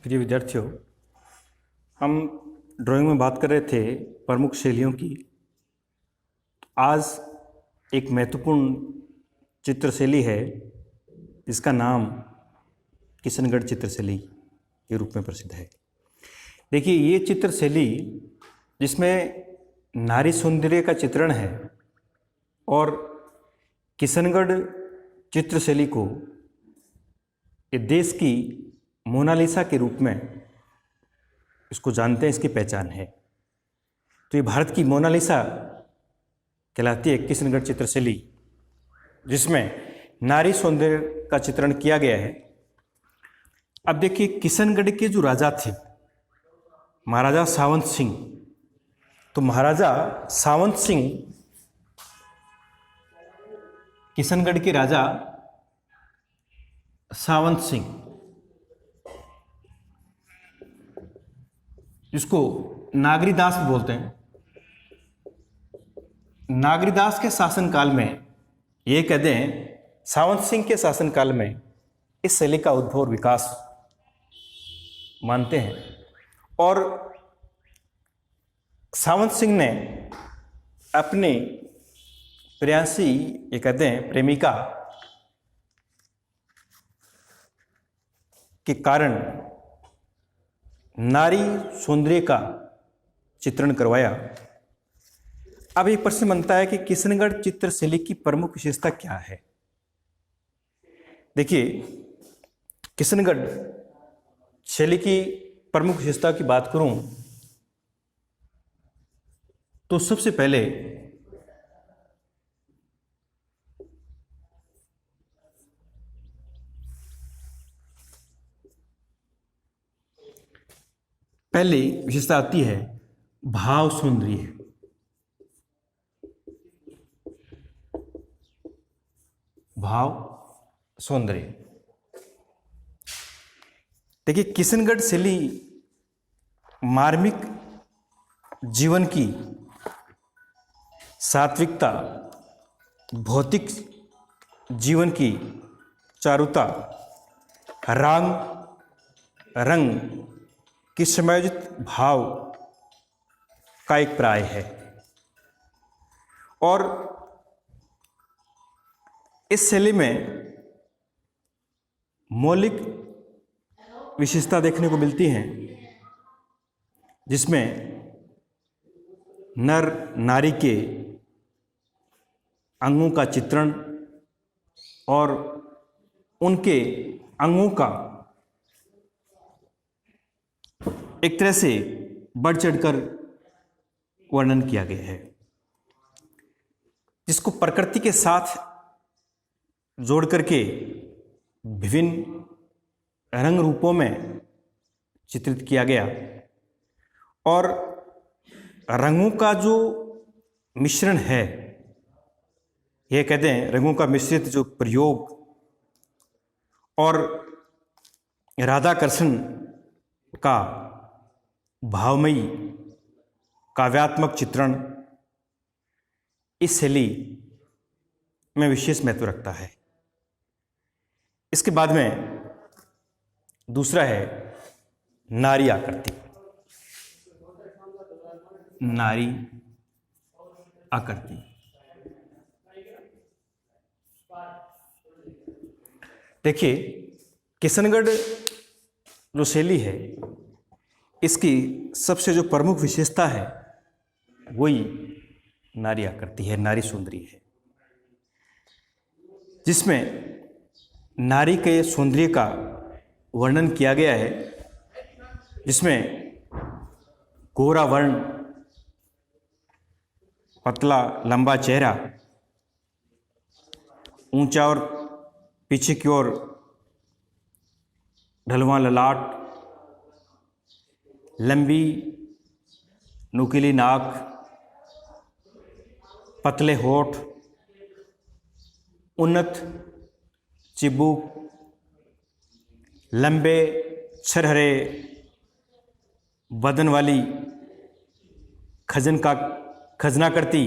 प्रिय विद्यार्थियों, हम ड्राइंग में बात कर रहे थे प्रमुख शैलियों की। आज एक महत्वपूर्ण चित्रशैली है जिसका नाम किशनगढ़ चित्रशैली के रूप में प्रसिद्ध है। देखिए, ये चित्रशैली जिसमें नारी सौंदर्य का चित्रण है और किशनगढ़ चित्रशैली को ये देश की मोनालिसा के रूप में इसको जानते हैं, इसकी पहचान है। तो ये भारत की मोनालिसा कहलाती है किशनगढ़ चित्रशैली, जिसमें नारी सौंदर्य का चित्रण किया गया है। अब देखिए, किशनगढ़ के जो राजा थे महाराजा सावंत सिंह, तो महाराजा सावंत सिंह किशनगढ़ के राजा सावंत सिंह, जिसको नागरीदास बोलते हैं, नागरीदास के शासनकाल में, ये कहते हैं सावंत सिंह के शासनकाल में इस शैली का उद्भव और विकास मानते हैं। और सावंत सिंह ने अपने प्रेयसी, ये कहते हैं प्रेमिका के कारण नारी सौंदर्य का चित्रण करवाया। अब एक प्रश्न बनता है कि किशनगढ़ चित्रशैली की प्रमुख विशेषता क्या है। देखिए, किशनगढ़ शैली की प्रमुख विशेषता की बात करूं तो सबसे पहले विशेषता आती है भाव सौंदर्य। भाव सौंदर्य। देखिए, किशनगढ़ शैली मार्मिक जीवन की सात्विकता, भौतिक जीवन की चारुता, रंग की समायोजित भाव का एक पर्याय है। और इस शैली में मौलिक विशेषता देखने को मिलती हैं, जिसमें नर नारी के अंगों का चित्रण और उनके अंगों का एक तरह से बढ़ चढ़कर वर्णन किया गया है, जिसको प्रकृति के साथ जोड़ करके विभिन्न रंग रूपों में चित्रित किया गया। और रंगों का जो मिश्रण है, यह कहते हैं रंगों का मिश्रित जो प्रयोग और राधा कृष्ण का भावमयी काव्यात्मक चित्रण इस शैली में विशेष महत्व रखता है। इसके बाद में दूसरा है नारी आकृति। नारी आकृति। देखिए, किशनगढ़ जो शैली है, इसकी सबसे जो प्रमुख विशेषता है वही नारी आकृति है, नारी सौंदर्य है, जिसमें नारी के सौंदर्य का वर्णन किया गया है, जिसमें गोरा वर्ण, पतला लंबा चेहरा, ऊंचा और पीछे की ओर ढलवां ललाट, लंबी नुकीली नाक, पतले होठ, उन्नत चिबूक, लंबे छरहरे बदन वाली खजना करती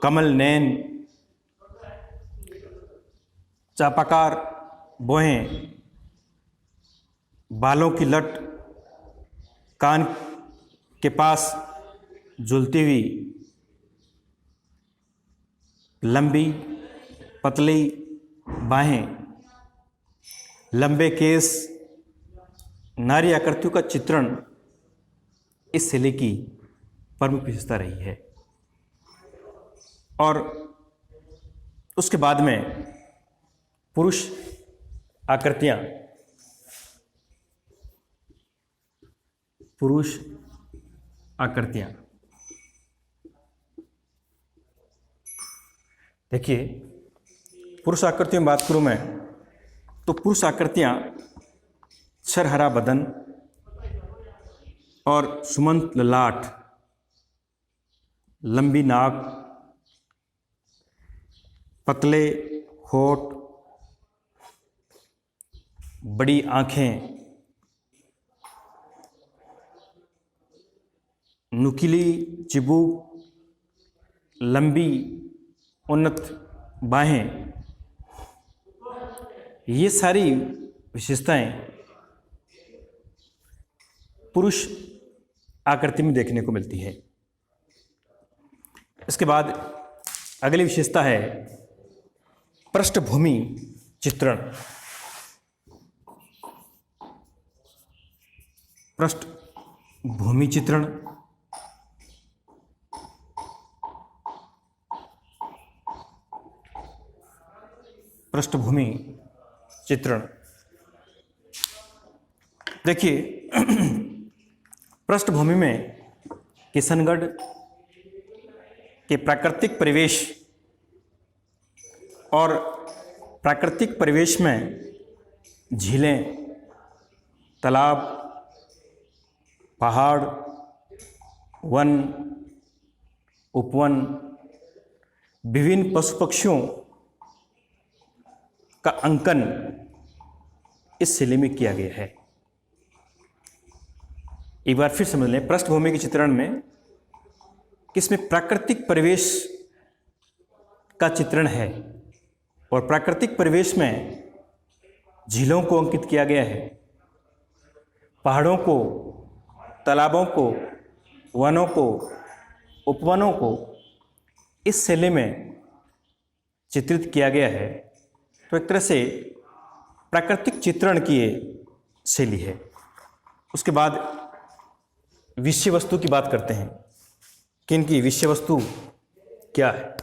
कमल नैन, चापाकार भौहें, बालों की लट कान के पास झूलती हुई लंबी पतली बाहें, लंबे केस, नारी आकृतियों का चित्रण इस शैली की प्रमुख विशेषता रही है। और उसके बाद में पुरुष आकृतियां, देखिए, पुरुष आकृतियों में बात करूं मैं तो पुरुष आकृतियां सरहरा बदन और सुमंत ललाट, लंबी नाक, पतले होठ, बड़ी आंखें, नुकीली चिबूक, लंबी उन्नत बाहें, ये सारी विशेषताएं पुरुष आकृति में देखने को मिलती है। इसके बाद अगली विशेषता है पृष्ठभूमि चित्रण। पृष्ठभूमि चित्रण देखिए, पृष्ठभूमि में किशनगढ़ के प्राकृतिक परिवेश और प्राकृतिक परिवेश में झीलें, तालाब, पहाड़, वन, उपवन, विभिन्न पशु पक्षियों का अंकन इस शैली में किया गया है। एक बार फिर समझ लें, पृष्ठभूमि के चित्रण में किसमें प्राकृतिक परिवेश का चित्रण है और प्राकृतिक परिवेश में झीलों को अंकित किया गया है, पहाड़ों को, तालाबों को, वनों को, उपवनों को इस शैली में चित्रित किया गया है। तो एक तरह से प्राकृतिक चित्रण की ये शैली है। उसके बाद विषय वस्तु की बात करते हैं कि इनकी विषय वस्तु क्या है।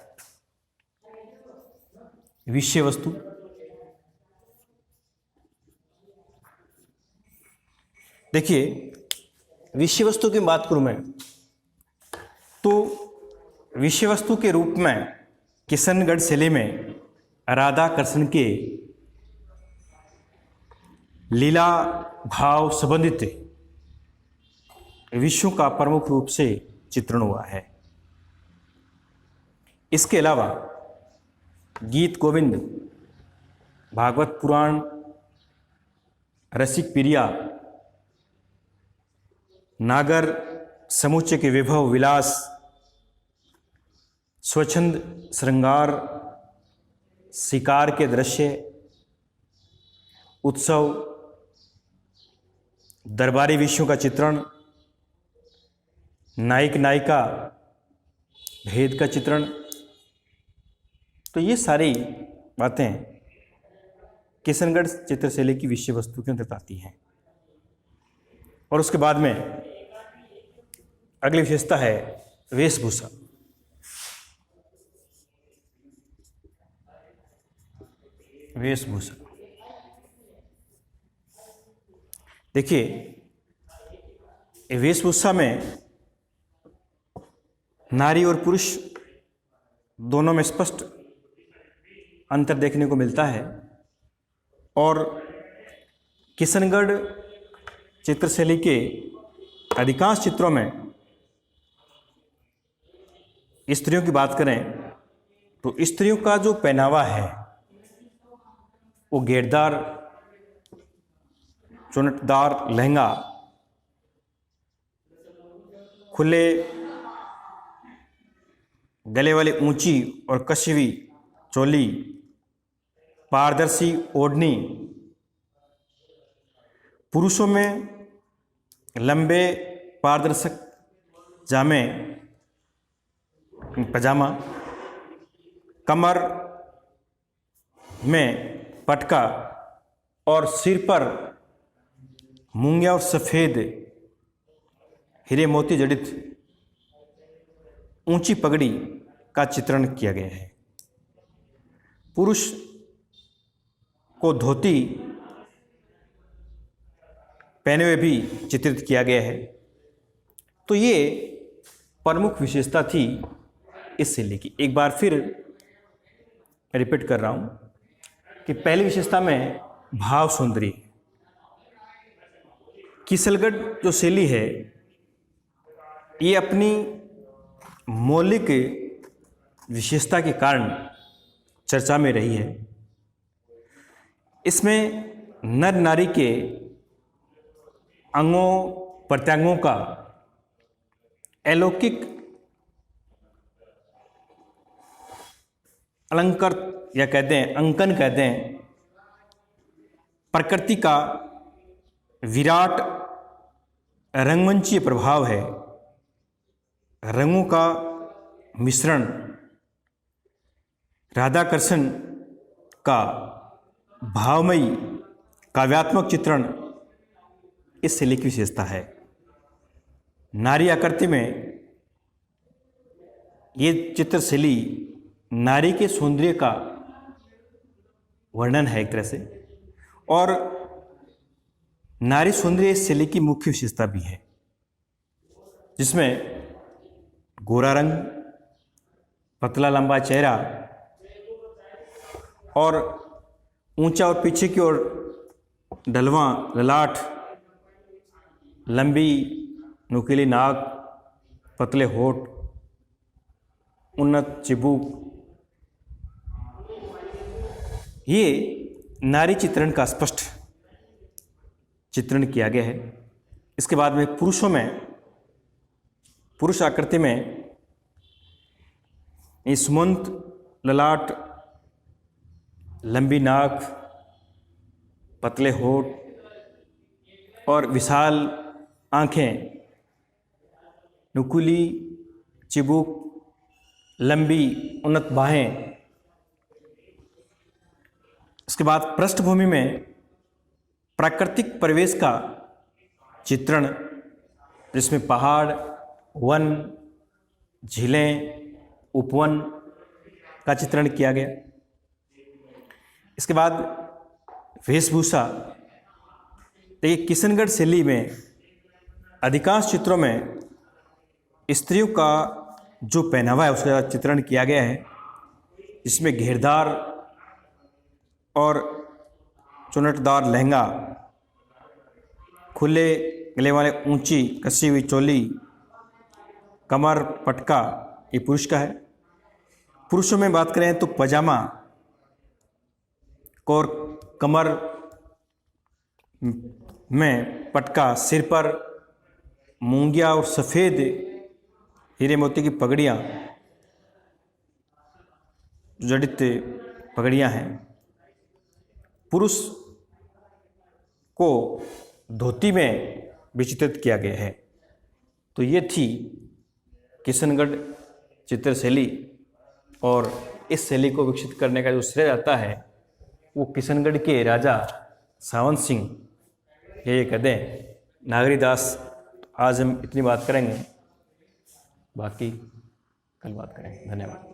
विषय वस्तु देखिए, विषय वस्तु की बात करूं मैं तो विषय वस्तु के रूप में किशनगढ़ शैली में राधा कृष्ण के लीला भाव संबंधित विषयों का प्रमुख रूप से चित्रण हुआ है। इसके अलावा गीत गोविंद, भागवत पुराण, रसिक प्रिया, नागर समुच्चय के विभव विलास, स्वच्छंद श्रृंगार, शिकार के दृश्य, उत्सव, दरबारी विषयों का चित्रण, नायक नायिका भेद का चित्रण, तो ये सारी बातें किशनगढ़ चित्रशैली की विषय वस्तु के अंतर्गत आती हैं। और उसके बाद में अगली विशेषता है वेशभूषा। वेशभूषा देखिए, वेशभूषा में नारी और पुरुष दोनों में स्पष्ट अंतर देखने को मिलता है। और किशनगढ़ चित्रशैली के अधिकांश चित्रों में स्त्रियों की बात करें तो स्त्रियों का जो पहनावा है वो घेरदार, चुनटदार लहंगा, खुले गले वाली ऊंची और कसी हुई चोली, पारदर्शी ओढ़नी। पुरुषों में लंबे पारदर्शक जामे पजामा, कमर में पटका और सिर पर मूंगिया और सफ़ेद हीरे मोती जड़ित ऊंची पगड़ी का चित्रण किया गया है। पुरुष को धोती पहने हुए भी चित्रित किया गया है। तो ये प्रमुख विशेषता थी इस शैली की। एक बार फिर रिपीट कर रहा हूँ कि पहली विशेषता में भाव सौंदर्य। किसलगढ़ जो शैली है ये अपनी मौलिक विशेषता के कारण चर्चा में रही है। इसमें नर नारी के अंगों प्रत्यांगों का अलौकिक अलंकार या कहते हैं अंकन कहते हैं, प्रकृति का विराट रंगमंचीय प्रभाव है। रंगों का मिश्रण, राधा कृष्ण का भावमयी काव्यात्मक चित्रण इस शैली की विशेषता है। नारी आकृति में ये चित्र शैली नारी के सौंदर्य का वर्णन है एक तरह से, और नारी सौंदर्य इस शैली की मुख्य विशेषता भी है, जिसमें गोरा रंग, पतला लंबा चेहरा और ऊंचा और पीछे की ओर ढलवां ललाट, लंबी नुकीली नाक, पतले होठ, उन्नत चिबूक, ये नारी चित्रण का स्पष्ट चित्रण किया गया है। इसके बाद में पुरुषों में, पुरुष आकृति में सुमंत ललाट, लंबी नाक, पतले होठ और विशाल आँखें, नुकीली चिबूक, लंबी उन्नत बाहें। इसके बाद पृष्ठभूमि में प्राकृतिक परिवेश का चित्रण, जिसमें पहाड़, वन, झीलें, उपवन का चित्रण किया गया। इसके बाद वेशभूषा। देखिए, किशनगढ़ शैली में अधिकांश चित्रों में स्त्रियों का जो पहनावा है उसका चित्रण किया गया है, जिसमें घेरदार और चुनटदार लहंगा, खुले गले वाले ऊंची कसी हुई चोली, कमर पटका, ये पुरुष का है। पुरुषों में बात करें तो पजामा और कमर में पटका, सिर पर मूंगिया और सफ़ेद हीरे मोती की पगड़ियाँ, जड़ित पगड़ियाँ हैं। पुरुष को धोती में विचित्रित किया गया है। तो ये थी किशनगढ़ चित्र शैली, और इस शैली को विकसित करने का जो श्रेय जाता है वो किशनगढ़ के राजा सावंत सिंह, ये कहते हैं, नागरीदास। आज हम इतनी बात करेंगे, बाकी कल बात करेंगे। धन्यवाद।